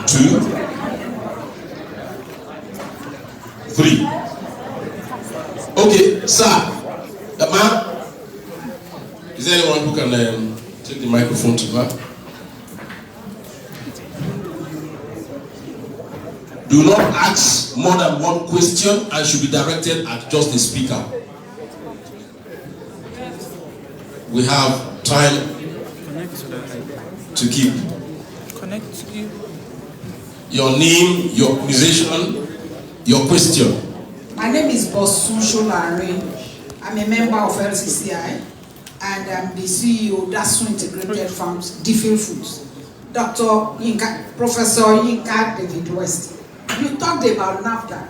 2, 3. Okay, sir. Ma'am, is there anyone who can take the microphone to her? Do not ask more than one question and should be directed at just the speaker. We have time to keep. Your name, your organization, your question. My name is Bosun Sholare. I'm a member of LCCI and I'm the CEO of Dasu Integrated Farms, Diffil Foods. Dr. Yinka, Professor Yinka David West. You talked about NAFDAC.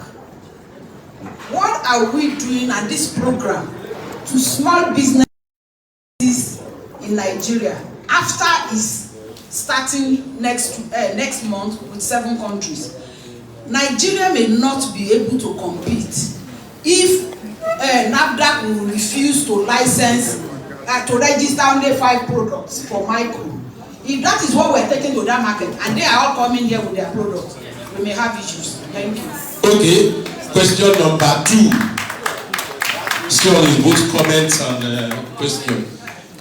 What are we doing at this program to small businesses in Nigeria after is starting next month with 7 countries? Nigeria may not be able to compete if NAFDAC will refuse to license, to register only 5 products for micro. If that is what we're taking to that market and they are all coming here with their products, we may have issues. Thank you. Okay, question number 2. Still is both comments and question.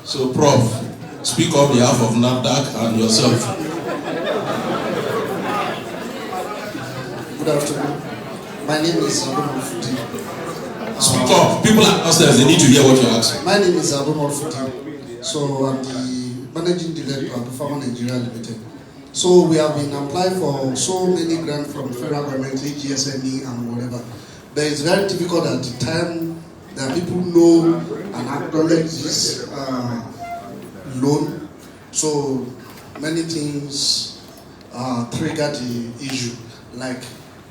So, Prof, speak on behalf of NAFDAC and yourself. Good afternoon. My name is Abumar Futi. Speak up. People are upstairs, they need to hear what you're asking. My name is Abumar Futi. So I'm the managing director of Farmer Nigeria Limited. So we have been applying for so many grants from the federal government, MSME and whatever. But it's very difficult at the time that people know and acknowledge this loan. So many things trigger the issue. Like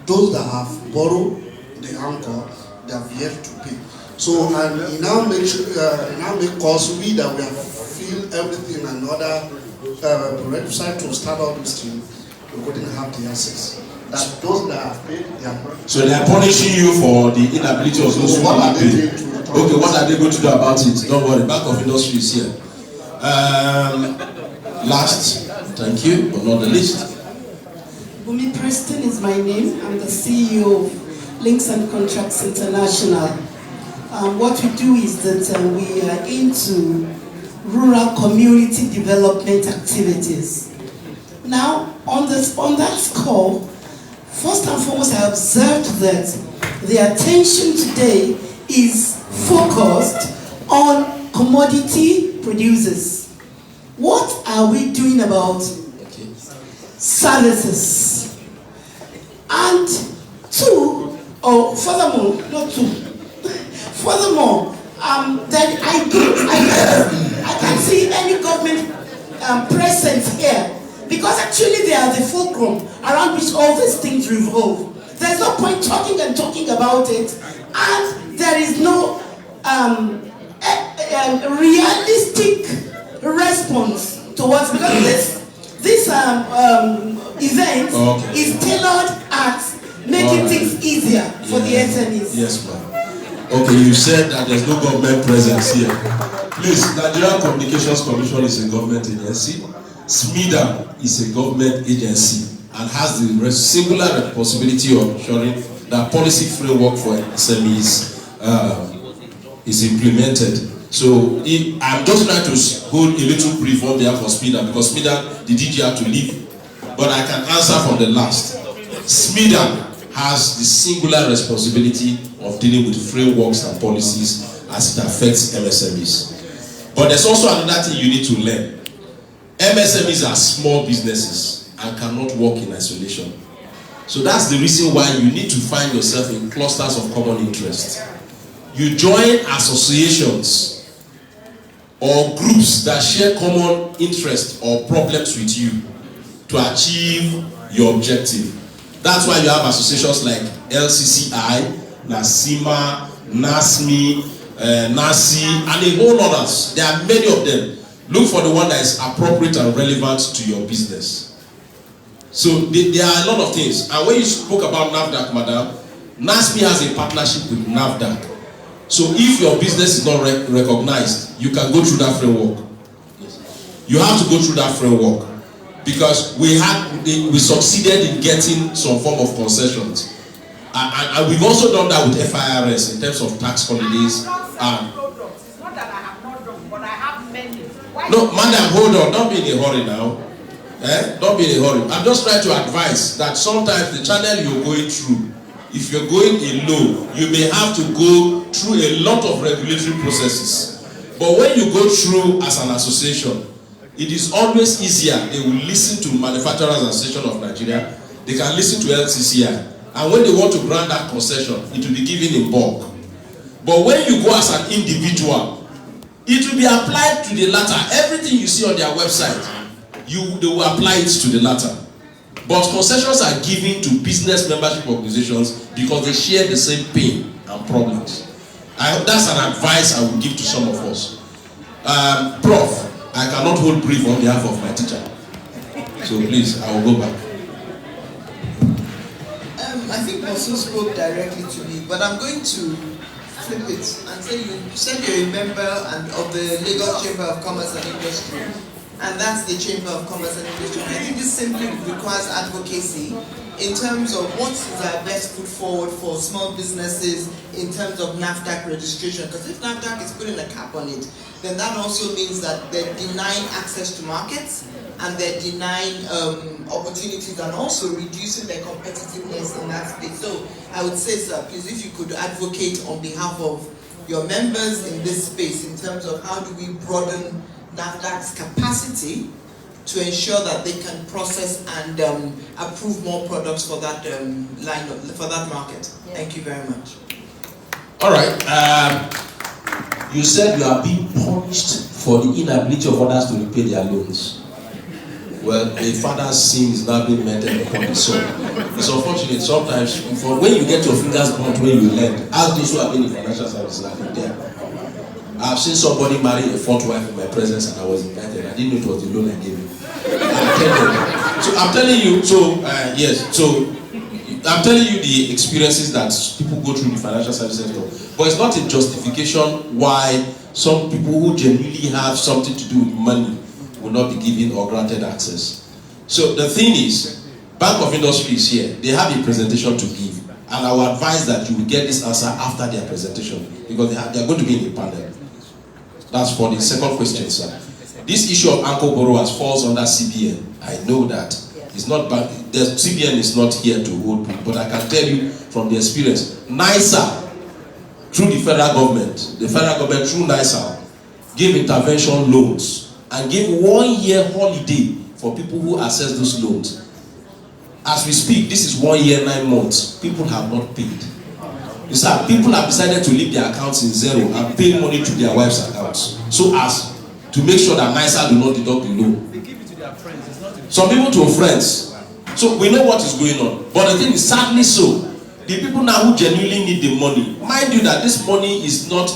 those that have borrowed the anchor, they have yet to pay. So and it now makes us we that we have filled everything and other website to start all this thing, we couldn't have the access. That those that have paid, they are not. So they are punishing you for the inability of those who have paid. Okay, what are they going to do about it? Don't worry, Bank of Industry is here. Last, thank you, but not the least. Bumi Preston is my name. I'm the CEO of Links and Contracts International. What we do is that we are into rural community development activities. Now, on that score, first and foremost, I observed that the attention today is focused on commodity producers. What are we doing about services? And furthermore, then I can't see any government presence here, because actually they are the fulcrum around which all these things revolve. There's no point talking about it, and there is no realistic response towards, because this event is tailored at making things easier for the SMEs. Yes, ma'am. Okay, you said that there's no government presence here. Please, Nigerian Communications Commission is a government agency. SMEDA is a government agency and has the singular responsibility of ensuring that policy framework for SMEs is implemented. So I'm just trying to hold a little brief on behalf of SMEDA, because SMEDA, the DG had to leave. But I can answer from the last. SMEDA has the singular responsibility of dealing with frameworks and policies as it affects MSMEs. But there's also another thing you need to learn. MSMEs are small businesses and cannot work in isolation. So that's the reason why you need to find yourself in clusters of common interest. You join associations or groups that share common interests or problems with you to achieve your objective. That's why you have associations like LCCI, NASIMA, NASME, NASI, and a whole others. There are many of them. Look for the one that is appropriate and relevant to your business. So there are a lot of things. And when you spoke about NAFDAC, madam, NASME has a partnership with NAFDAC. So if your business is not recognized, you can go through that framework. You have to go through that framework. because we succeeded in getting some form of concessions. And we've also done that with FIRS in terms of tax holidays. It's not that I have not done, but I have many. No, madam, hold on. Don't be in a hurry now. Don't be in a hurry. I'm just trying to advise that sometimes the channel you're going through, if you're going alone, you may have to go through a lot of regulatory processes. But when you go through as an association, it is always easier. They will listen to Manufacturers Association of Nigeria. They can listen to LCCI. And when they want to grant that concession, it will be given in bulk. But when you go as an individual, it will be applied to the latter. Everything you see on their website, they will apply it to the latter. But concessions are given to business membership organizations because they share the same pain and problems. That's an advice I will give to some of us. Prof, I cannot hold brief on behalf of my teacher. So please, I will go back. I think Bosu spoke directly to me, but I'm going to flip it and say you said you're a member of the Lagos Chamber of Commerce and Industry, and that's the Chamber of Commerce and Industry. I think this simply requires advocacy in terms of what is our best foot forward for small businesses in terms of NAFDAC registration. Because if NAFDAC is putting a cap on it, then that also means that they're denying access to markets and they're denying opportunities and also reducing their competitiveness in that space. So I would say, sir, please, if you could advocate on behalf of your members in this space in terms of how do we broaden NAFDAC's capacity to ensure that they can process and approve more products for that for that market. Yeah. Thank you very much. All right. You said you are being punished for the inability of others to repay their loans. Well, a father's sin is not being meted upon the son. It's unfortunate sometimes when you get your fingers burnt when you lend, ask those who have been in financial services have been there. I've seen somebody marry a fourth wife in my presence and I was invited. I didn't know it was the loan I gave him. I'm telling you, I'm telling you the experiences that people go through in the financial services sector. But it's not a justification why some people who genuinely have something to do with money will not be given or granted access. So the thing is, Bank of Industry is here. They have a presentation to give. And I will advise that you will get this answer after their presentation because they are going to be in a panel. That's for the second question, sir. This issue of anchor borrowers falls under CBN. I know that. It's not bad. The CBN is not here to hold people, but I can tell you from the experience, NISA, through the federal government through NISA, gave intervention loans and gave 1 year holiday for people who access those loans. As we speak, this is 1 year, 9 months. People have not paid. You see, people have decided to leave their accounts in zero and pay money to their wife's accounts so as to make sure that NISA do not deduct the loan. They give it to their friends. It's not some people to friends. So we know what is going on. But the thing is, sadly so, the people now who genuinely need the money, mind you that this money is not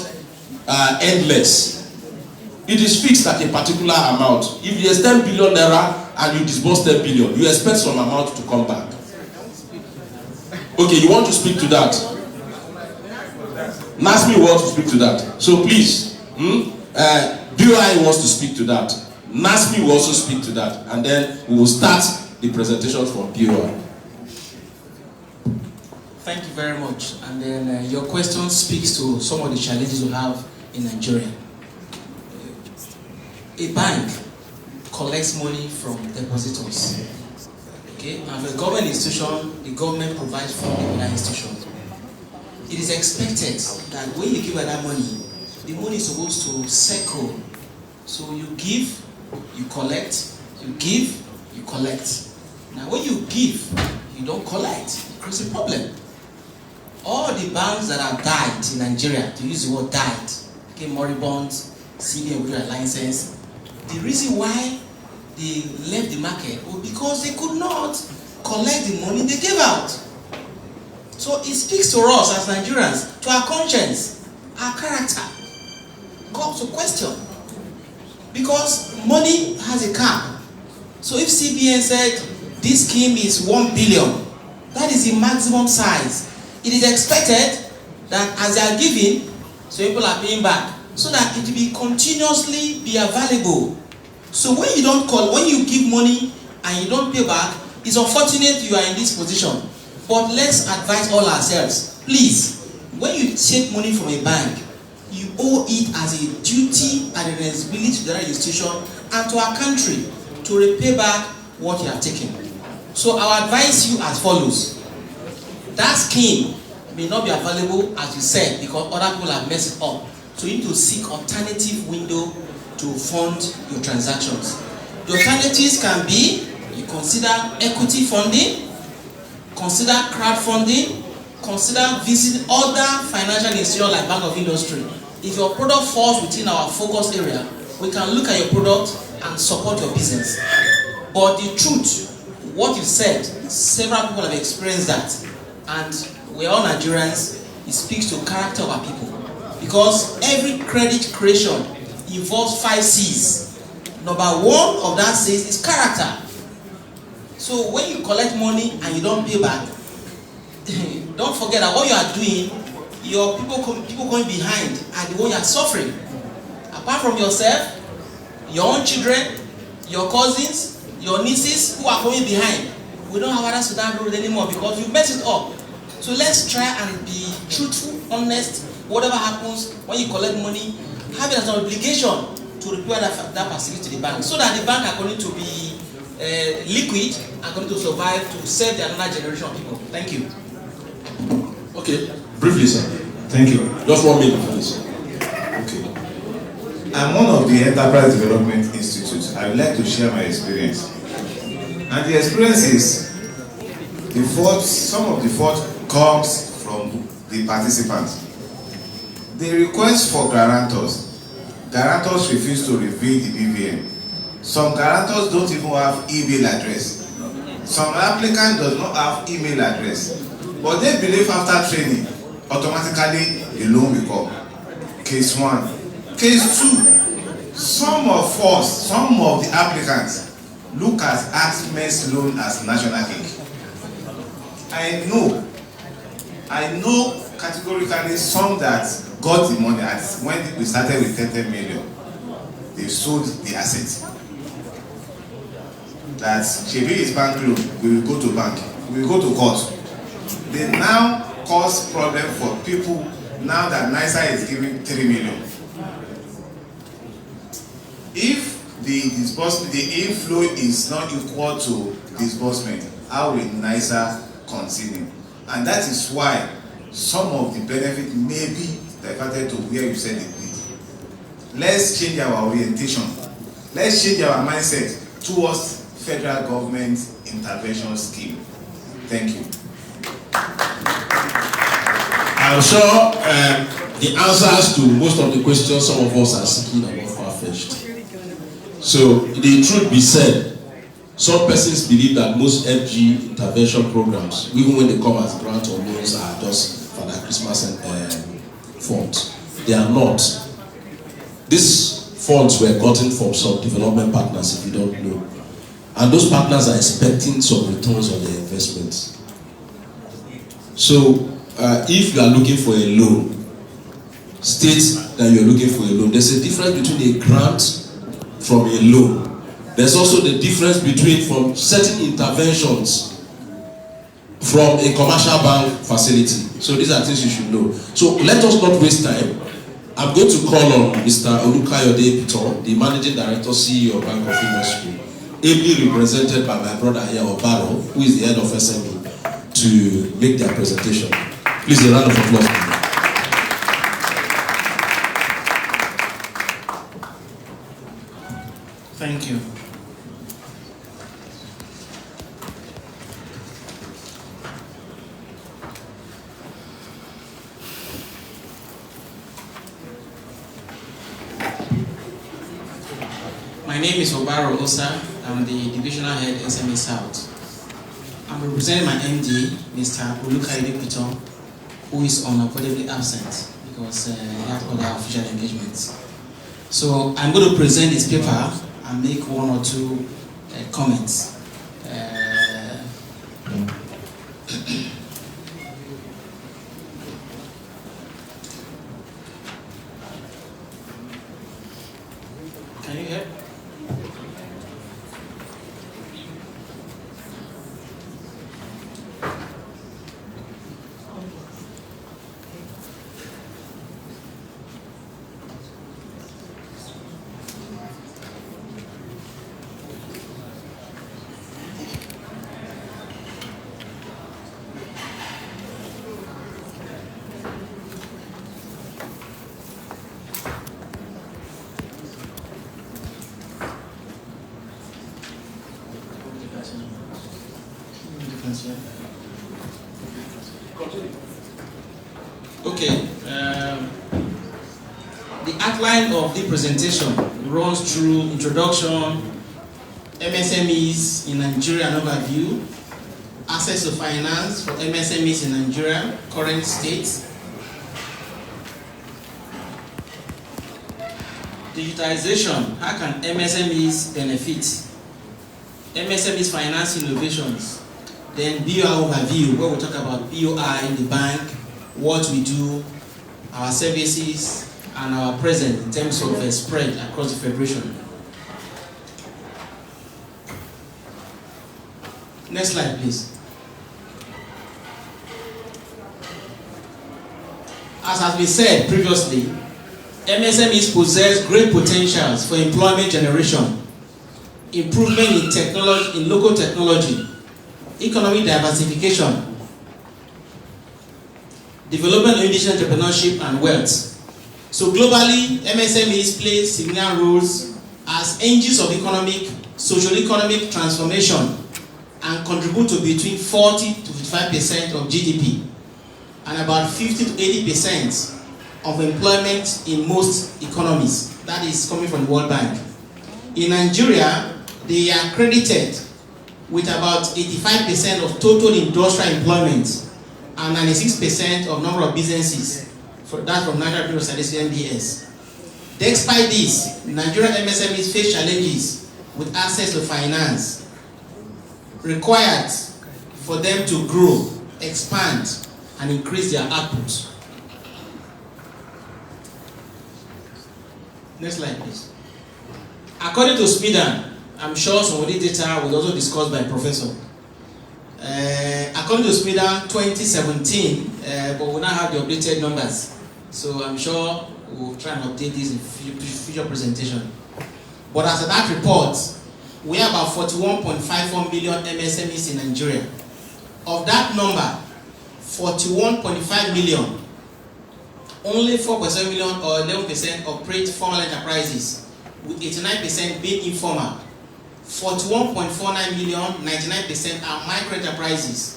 endless. It is fixed at a particular amount. If there's 10 billion naira and you disburse 10 billion, you expect some amount to come back. Okay, you want to speak to that? NASME wants to speak to that. So please, BOI wants to speak to that. NASME will also speak to that. And then we will start the presentation from BOI. Thank you very much. And then your question speaks to some of the challenges we have in Nigeria. A bank collects money from depositors. Okay, and for a government institution, the government provides funding for that institution. It is expected that when you give her that money, the money is supposed to circle. So you give, you collect, you give, you collect. Now when you give, you don't collect, it creates a problem. All the banks that have died in Nigeria, to use the word died, okay, moribund, CBN with a license, the reason why they left the market was because they could not collect the money they gave out. So it speaks to us as Nigerians, to our conscience, our character, comes to question. Because money has a cap. So if CBN said this scheme is 1 billion, that is the maximum size. It is expected that as they are giving, so people are paying back, so that it will be continuously be available. So when you don't call, when you give money and you don't pay back, it's unfortunate you are in this position. But let's advise all ourselves, please, when you take money from a bank, you owe it as a duty and a responsibility to the institution and to our country to repay back what you have taken. So I will advise you as follows. That scheme may not be available as you said because other people have messed it up. So you need to seek alternative window to fund your transactions. The alternatives can be, you consider equity funding, consider crowdfunding, consider visiting other financial institutions like Bank of Industry. If your product falls within our focus area, we can look at your product and support your business. But the truth, what you said, several people have experienced that. And we're all Nigerians, it speaks to character of our people. Because every credit creation involves 5 C's. Number one of that C is character. So when you collect money and you don't pay back, don't forget that what you are doing, your people going behind are the one you are suffering. Apart from yourself, your own children, your cousins, your nieces who are coming behind. We don't have others to that road anymore because you messed it up. So let's try and be truthful, honest. Whatever happens when you collect money, have it as an obligation to repay that facility to the bank, so that the bank are going to be liquid and going to survive to serve the another generation of people. Thank you. Okay, briefly, sir. Thank you. Just 1 minute, please. Okay. I'm one of the Enterprise Development Institute. I would like to share my experience. And the experience is some of the fault comes from the participants. The request for guarantors refuse to reveal the BVN. Some guarantors don't even have email address. Some applicant does not have email address. But they believe after training, automatically the loan will come. Case 1. Case 2, some of the applicants look at ACME's loan as national ink. I know categorically some that got the money when we started with 10 million. They sold the asset. That Shebi is bank loan, we will go to bank, we will go to court. They now cause problem for people now that NISA is giving 3 million. If the inflow is not equal to disbursement, how will NISA continue? And that is why some of the benefit may be diverted to where you said it be. Let's change our orientation. Let's change our mindset towards federal government intervention scheme. Thank you. I'm sure the answers to most of the questions some of us are seeking are not far-fetched. So, the truth be said, some persons believe that most FG intervention programs, even when they come as grant or loans, are just for that Christmas and funds. They are not. These funds were gotten from some development partners, if you don't know. And those partners are expecting some returns on their investments. So, if you are looking for a loan, state that you are looking for a loan. There's a difference between a grant from a loan. There's also the difference between from certain interventions from a commercial bank facility. So these are things you should know. So let us not waste time. I'm going to call on Mr. Olukayode Piton, the Managing Director, CEO of Bank of Industry, ably represented by my brother here, Obaro, who is the head of SME, to make their presentation. Please, a round of applause. Thank you. My name is Obaro Osa. I'm the Divisional Head SME South. I'm representing my MD, Mr. Olukayode Piton, who is unavoidably absent because he had other official engagements. So I'm going to present this paper and make one or two comments. Can you hear? Okay. The outline of the presentation runs through introduction, MSMEs in Nigeria and overview, access to finance for MSMEs in Nigeria, current state, digitization, how can MSMEs benefit, MSMEs finance innovations, then BOI overview, where we talk about BOI in the bank, what we do, our services, and our presence in terms of spread across the Federation. Next slide, please. As has been said previously, MSMEs possess great potentials for employment generation, improvement in technology, in local technology, economic diversification, development of indigenous entrepreneurship and wealth. So globally, MSMEs play significant roles as engines of economic, socio-economic transformation and contribute to between 40 to 55% of GDP and about 50 to 80% of employment in most economies. That is coming from the World Bank. In Nigeria, they are credited with about 85% of total industrial employment and 96% of number of businesses. That's from Nigeria Bureau of Statistics (NBS). Despite this, Nigerian MSMEs face challenges with access to finance required for them to grow, expand, and increase their output. Next slide, please. According to SMIDA, I'm sure some of the data was also discussed by Professor. According to SMIDA 2017, but we now have the updated numbers. So I'm sure we'll try and update this in future presentation. But as of that report, we have about 41.54 million MSMEs in Nigeria. Of that number, 41.5 million, only 4.7 million or 11% operate formal enterprises, with 89% being informal. 41.49 million, 99% are micro enterprises.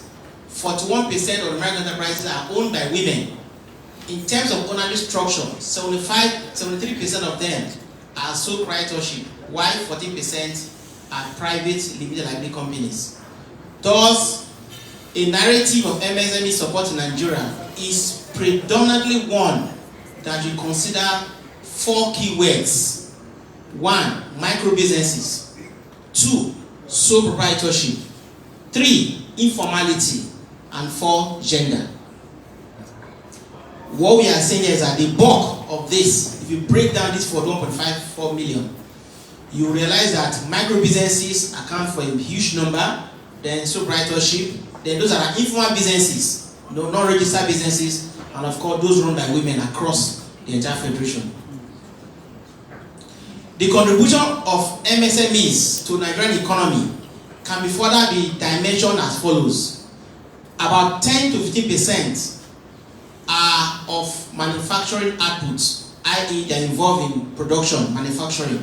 41% of the micro enterprises are owned by women. In terms of ownership structure, 73% of them are sole proprietorship, while 14% are private limited liability companies. Thus, a narrative of MSME support in Nigeria is predominantly one that you consider 4 key words. 1, micro businesses. 2, sole proprietorship. 3, informality. And 4, gender. What we are saying is that the bulk of this, if you break down this for 1.54 million, you realize that micro businesses account for a huge number, then sole proprietorship, then those are informal businesses, non-registered businesses, and of course those run by women across the entire federation. The contribution of MSMEs to Nigerian economy can be further be dimensioned as follows. About 10 to 15% are of manufacturing outputs, i.e. they are involved in production, manufacturing.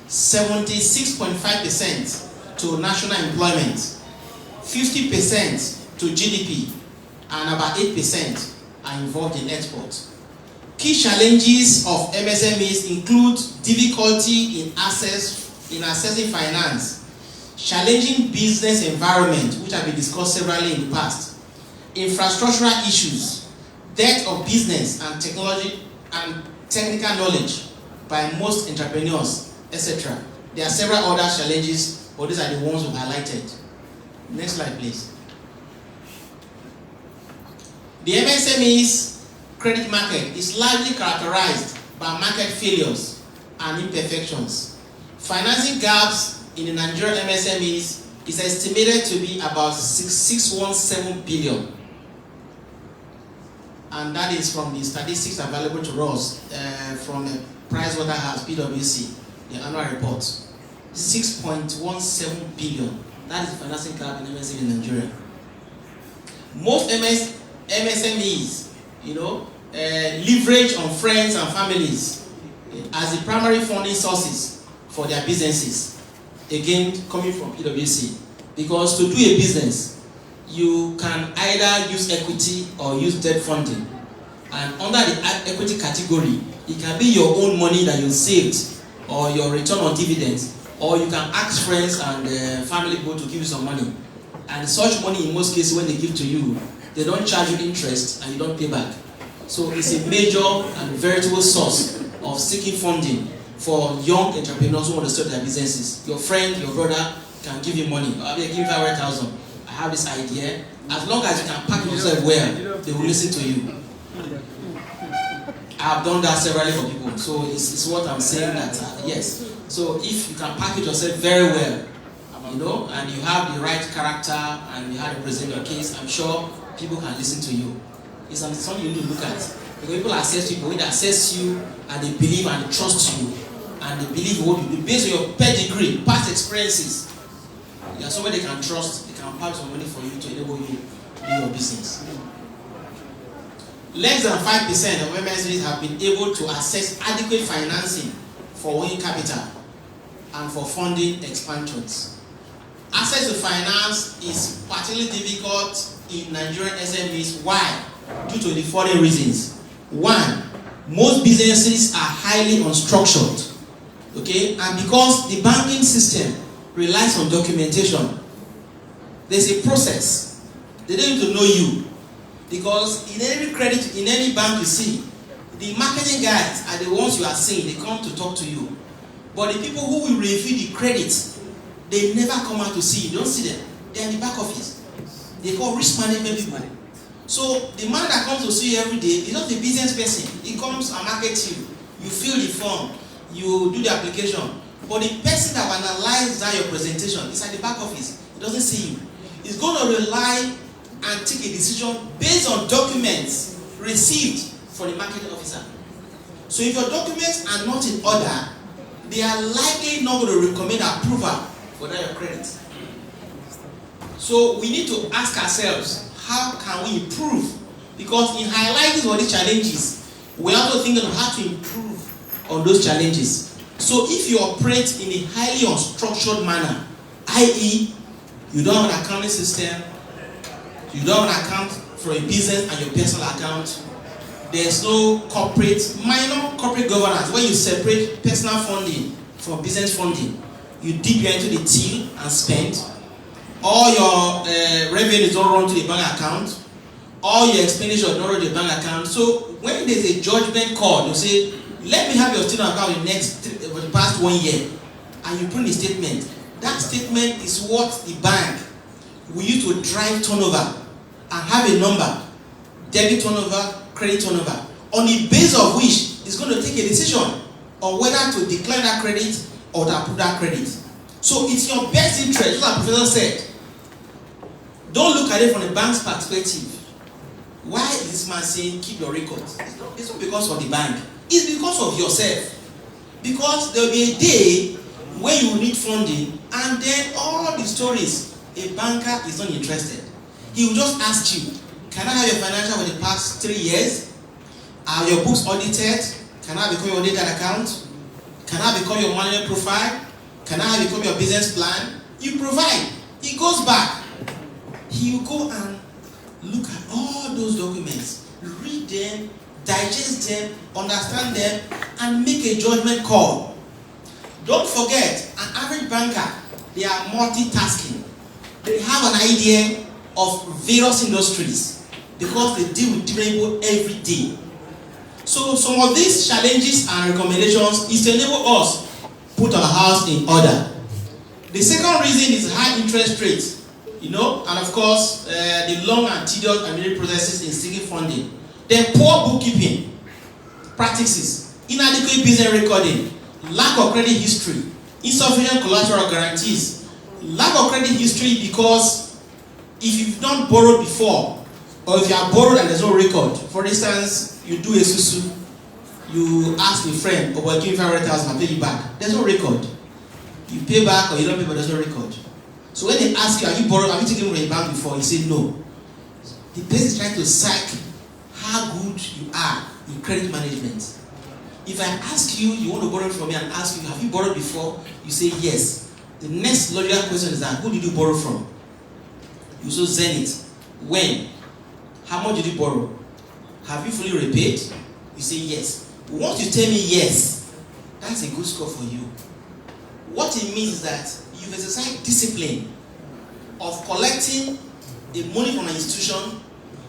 76.5% to national employment, 50% to GDP, and about 8% are involved in export. Key challenges of MSMEs include difficulty in accessing finance, challenging business environment, which have been discussed severally in the past, infrastructural issues, dearth of business and technology and technical knowledge by most entrepreneurs, etc. There are several other challenges, but these are the ones we highlighted. Next slide, please. The MSMEs credit market is largely characterized by market failures and imperfections. Financing gaps in the Nigerian MSMEs is estimated to be about 617 billion. And that is from the statistics available to us from Pricewaterhouse, PwC, the annual report. 6.17 billion. That is the financing gap in MSME in Nigeria. Most MSMEs, leverage on friends and families as the primary funding sources for their businesses. Again, coming from PwC. Because to do a business, you can either use equity or use debt funding. And under the equity category, it can be your own money that you saved or your return on dividends, or you can ask friends and family people to give you some money. And such money, in most cases, when they give to you, they don't charge you interest and you don't pay back. So it's a major and veritable source of seeking funding for young entrepreneurs who want to start their businesses. Your friend, your brother can give you money. I'll give you 500,000. I have this idea. As long as you can package yourself well, they will listen to you. I have done that severally for people. So it's what I'm saying that, yes. So if you can package yourself very well, you know, and you have the right character and you have to present your case, I'm sure people can listen to you. It's something you need to look at. Because people assess you, when they assess you and they believe and they trust you and they believe what you do based on your pedigree, past experiences, you are somebody they can trust, they can pack some money for you to enable you to do your business. Less than 5% of MSMEs have been able to access adequate financing for working capital and for funding expansions. Access to finance is particularly difficult in Nigerian SMEs. Why? Due to the following reasons. One, most businesses are highly unstructured, okay, and because the banking system relies on documentation, there's a process. They don't need to know you, because in every credit, in any bank you see, the marketing guys are the ones you are seeing. They come to talk to you, but the people who will review the credit, they never come out to see you. You don't see them. They're in the back office. They call risk management people. So the man that comes to see you every day is not a business person. He comes and markets you. You fill the form. You do the application. But the person that will analyze that your presentation is at the back office. He doesn't see you. He's going to rely and take a decision based on documents received from the marketing officer. So if your documents are not in order, they are likely not going to recommend approval for that your credit. So we need to ask ourselves, how can we improve? Because in highlighting all these challenges, we are also thinking of how to improve on those challenges. So if you operate in a highly unstructured manner, i.e., you don't have an accounting system, you don't have an account for a business and your personal account, there's no minor corporate governance where you separate personal funding from business funding. You dip into the till and spend. All your revenues don't run to the bank account. All your expenditures don't run to the bank account. So when there's a judgment call, you say, let me have your student account for the past 1 year. And you print the statement. That statement is what the bank will use to drive turnover and have a number. Debit turnover, credit turnover. On the basis of which it's going to take a decision on whether to decline that credit or to approve that credit. So it's your best interest, as the professor said. Don't look at it from the bank's perspective. Why is this man saying keep your records? It's not because of the bank. It's because of yourself. Because there will be a day when you need funding, and then all the stories, a banker is not interested. He will just ask you, can I have your financial for the past 3 years? Are your books audited? Can I become your audited account? Can I become your management profile? Can I become your business plan? You provide. He goes back. He will go and look at all those documents, read them, digest them, understand them, and make a judgment call. Don't forget, an average banker, they are multitasking. They have an idea of various industries because they deal with different people every day. So some of these challenges and recommendations is to enable us put our house in order. The second reason is high interest rates, and of course the long and tedious administrative processes in seeking funding. Then poor bookkeeping practices, inadequate business recording, lack of credit history, insufficient collateral guarantees, lack of credit history because if you've not borrowed before, or if you have borrowed and there's no record, for instance, you do a susu, you ask a friend, oh, well, give me 500,000, I'll pay you back. There's no record. You pay back or you don't pay, but there's no record. So when they ask you, have you taken from a bank before? You say no. The person is trying to psych how good you are in credit management. If I ask you, you want to borrow from me and ask you, have you borrowed before? You say yes. The next logical question is that, who did you borrow from? You saw Zenith. When? How much did you borrow? Have you fully repaid? You say yes. Once you tell me yes, that's a good score for you. What it means is that you've exercised discipline of collecting the money from an institution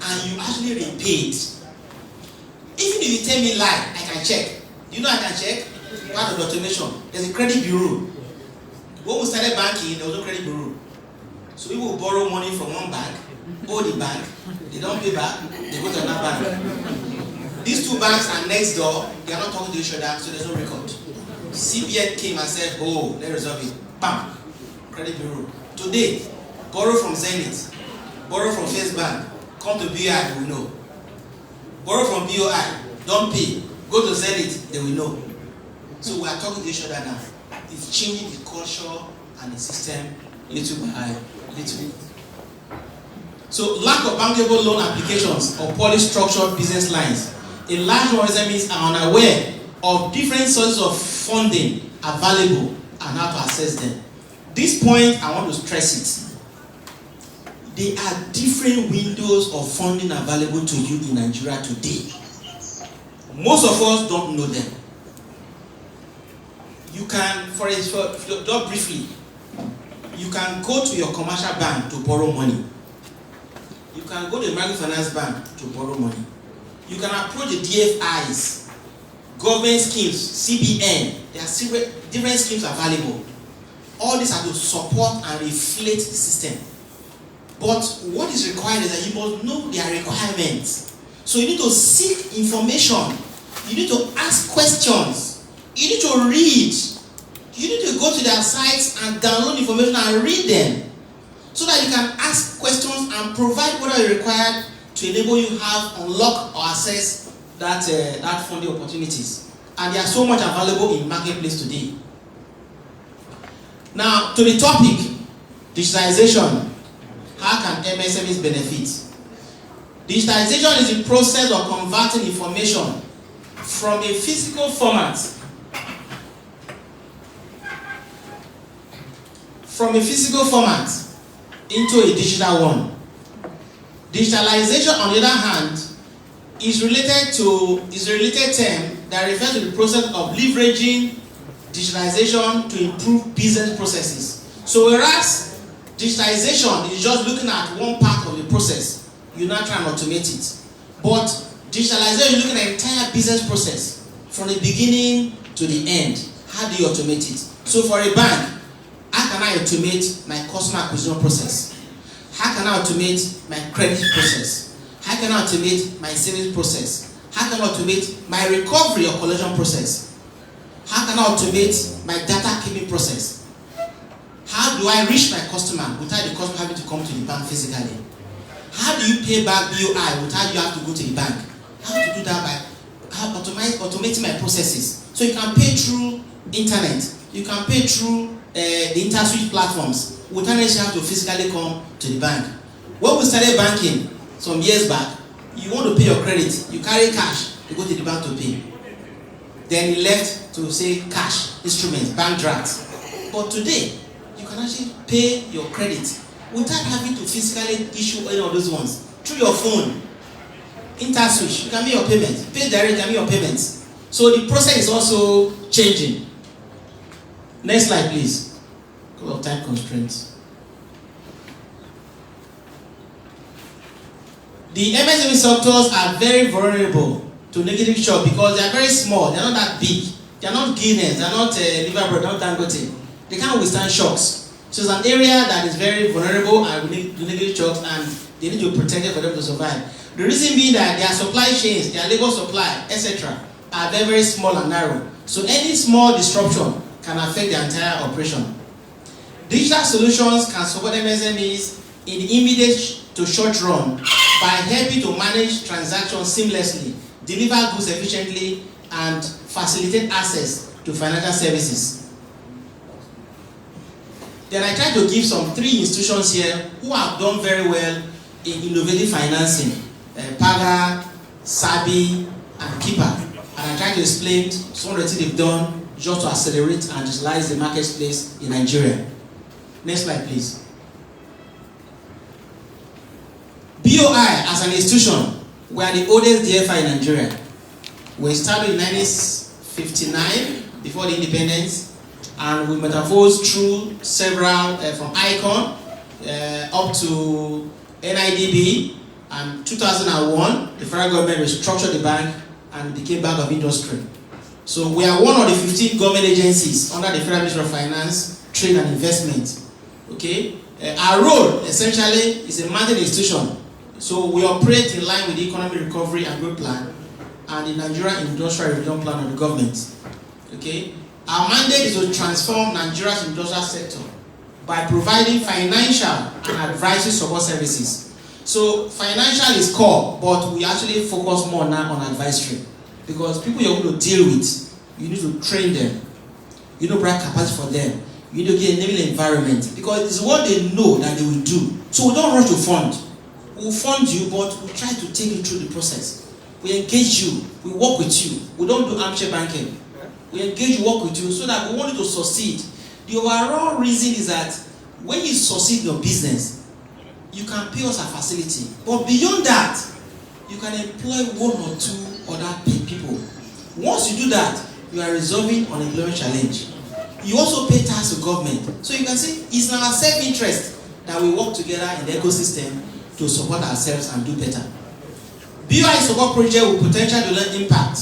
and you actually repaid. Even if you tell me lie, I can check. Do you know I can check? Part of the automation. There's a credit bureau. When we started banking, there was no credit bureau. So people borrow money from one bank, owe the bank, they don't pay back, they go to another bank. These two banks are next door, they are not talking to each other, so there's no record. CBN came and said, oh, let's resolve it. Bam! Credit bureau. Today, borrow from Zenith, borrow from First Bank, come to BI, they will know. Borrow from BOI, don't pay, go to Zenith, they will know. So we are talking to each other now. It's changing the culture and the system little by little. So lack of bankable loan applications or poorly structured business lines. A large number of SMEs are unaware of different sources of funding available and how to access them. This point, I want to stress it. There are different windows of funding available to you in Nigeria today. Most of us don't know them. You can, just briefly, you can go to your commercial bank to borrow money. You can go to the microfinance bank to borrow money. You can approach the DFIs, government schemes, CBN. There are different schemes available. All these are to support and inflate the system. But what is required is that you must know their requirements. So you need to seek information. You need to ask questions. You need to read. You need to go to their sites and download information and read them, so that you can ask questions and provide what is required to enable you have unlock or access that funding opportunities. And there are so much available in marketplace today. Now to the topic, digitalization. How can MSMEs benefit? Digitalization is the process of converting information from a physical format into a digital one. Digitalization, on the other hand, is a related term that refers to the process of leveraging digitalization to improve business processes. So whereas digitalization is just looking at one part of the process, you now try and automate it. But digitalization is looking at the entire business process from the beginning to the end. How do you automate it? So for a bank, how can I automate my customer acquisition process? How can I automate my credit process? How can I automate my savings process? How can I automate my recovery or collection process? How can I automate my data keeping process? How do I reach my customer without the customer having to come to the bank physically? How do you pay back BOI without you have to go to the bank? How to do that by automating my processes. So you can pay through internet. You can pay through the InterSwitch platforms without necessarily have to physically come to the bank. When we started banking some years back, you want to pay your credit, you carry cash, you go to the bank to pay. Then you left to say cash, instruments, bank drafts. But today, you can actually pay your credit without having to physically issue any of those ones. Through your phone, InterSwitch, you can make your payments. Pay direct, you can make your payments. So the process is also changing. Next slide, please. Because of time constraints. The MSME sectors are very vulnerable to negative shock because they are very small. They are not that big. They are not Guinness. They are not Liverpool. They are not Dangote. They can't withstand shocks. So it's an area that is very vulnerable and to negative shocks, and they need to protect it for them to survive. The reason being that their supply chains, their labor supply, etc., are very, very small and narrow. So any small disruption can affect the entire operation. Digital solutions can support MSMEs in the immediate to short run by helping to manage transactions seamlessly, deliver goods efficiently, and facilitate access to financial services. Then I try to give some 3 institutions here who have done very well in innovative financing, Paga, Sabi, and Keeper. And I try to explain some of the things they've done just to accelerate and digitalize the marketplace in Nigeria. Next slide, please. BOI as an institution, we are the oldest DFI in Nigeria. We started in 1959, before the independence, and we metamorphosed through several, from ICON up to NIDB, and 2001, the federal government restructured the bank and became Bank of Industry. So we are one of the 15 government agencies under the Federal Ministry of Finance, Trade and Investment. Okay? Our role, essentially, is a mandate institution. So we operate in line with the Economic Recovery and Growth Plan and the Nigeria Industrial Reform Plan of the government. Okay? Our mandate is to transform Nigeria's industrial sector by providing financial and advisory support services. So financial is core, but we actually focus more now on advisory. Because people you're going to deal with, you need to train them. You need to provide capacity for them. You need to get a enabling environment. Because it's what they know that they will do. So we don't rush to fund. We'll fund you, but we try to take you through the process. We engage you. We work with you. We don't do armchair banking. We engage you, work with you, so that we want you to succeed. The overall reason is that when you succeed in your business, you can pay us a facility. But beyond that, you can employ one or two other people. Once you do that, you are resolving unemployment challenge. You also pay tax to government. So you can see it's in our self-interest that we work together in the ecosystem to support ourselves and do better. BOI support project with potential to learn impact